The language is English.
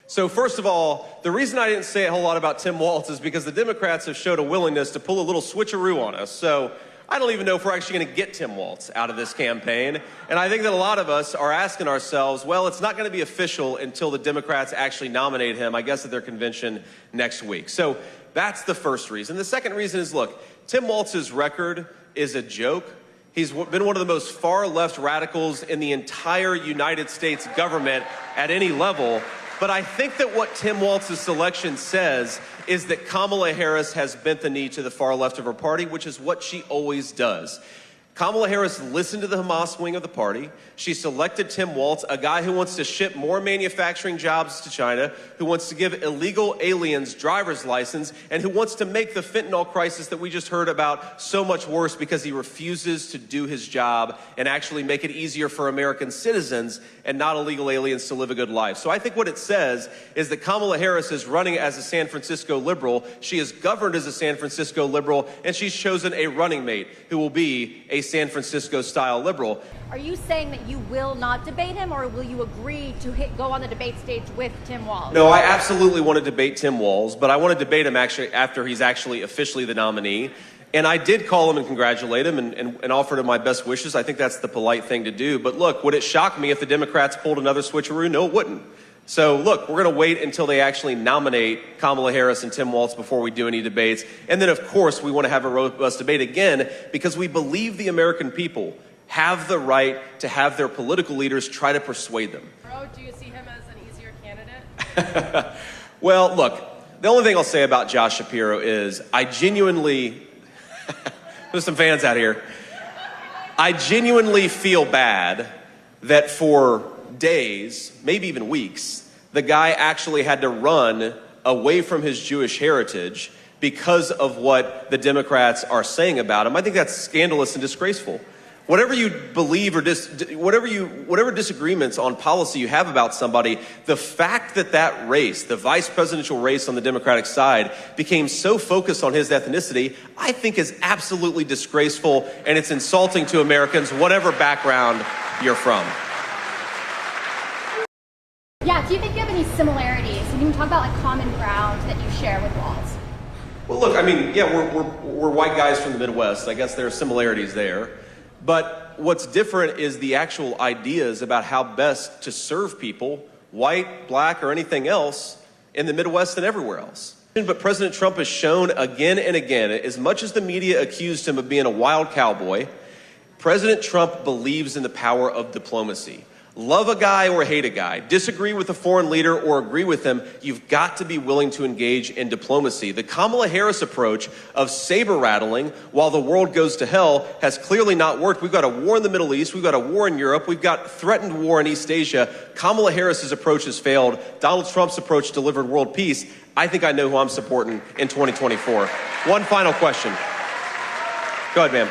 So first of all, the reason I didn't say a whole lot about Tim Walz is because the Democrats have showed a willingness to pull a little switcheroo on us. So I don't even know if we're actually going to get Tim Walz out of this campaign. And I think that a lot of us are asking ourselves, well, it's not going to be official until the Democrats actually nominate him, I guess, at their convention next week. So that's the first reason. The second reason is, look, Tim Walz's record is a joke. He's been one of the most far-left radicals in the entire United States government at any level. But I think that what Tim Walz's selection says is that Kamala Harris has bent the knee to the far left of her party, which is what she always does. Kamala Harris listened to the Hamas wing of the party. She selected Tim Walz, a guy who wants to ship more manufacturing jobs to China, who wants to give illegal aliens driver's license, and who wants to make the fentanyl crisis that we just heard about so much worse because he refuses to do his job and actually make it easier for American citizens and not illegal aliens to live a good life. So I think what it says is that Kamala Harris is running as a San Francisco liberal. She is governed as a San Francisco liberal, and she's chosen a running mate who will be a San Francisco-style liberal. Are you saying that you will not debate him, or will you agree to go on the debate stage with Tim Walz? No, I absolutely want to debate Tim Walz, but I want to debate him actually after he's actually officially the nominee. And I did call him and congratulate him and offered him my best wishes. I think that's the polite thing to do. But look, would it shock me if the Democrats pulled another switcheroo? No, it wouldn't. So look, we're going to wait until they actually nominate Kamala Harris and Tim Walz before we do any debates. And then, of course, we want to have a robust debate again because we believe the American people have the right to have their political leaders try to persuade them. Bro, do you see him as an easier candidate? Well, look, the only thing I'll say about Josh Shapiro is I genuinely, there's some fans out here, I genuinely feel bad that for days, maybe even weeks, the guy actually had to run away from his Jewish heritage because of what the Democrats are saying about him. I think that's scandalous and disgraceful. Whatever you believe or whatever disagreements on policy you have about somebody, the fact that that race, the vice presidential race on the Democratic side, became so focused on his ethnicity, I think is absolutely disgraceful, and it's insulting to Americans, whatever background you're from. Yeah, do you think you have any similarities? You can talk about like common ground that you share with Walz. Well, look, I mean, yeah, we're white guys from the Midwest. I guess there are similarities there. But what's different is the actual ideas about how best to serve people, white, black, or anything else, in the Midwest and everywhere else. But President Trump has shown again and again, as much as the media accused him of being a wild cowboy, President Trump believes in the power of diplomacy. Love a guy or hate a guy, disagree with a foreign leader or agree with him, you've got to be willing to engage in diplomacy. The Kamala Harris approach of saber rattling while the world goes to hell has clearly not worked. We've got a war in the Middle East, we've got a war in Europe, we've got threatened war in East Asia. Kamala Harris's approach has failed. Donald Trump's approach delivered world peace. I think I know who I'm supporting in 2024. One final question. Go ahead, ma'am.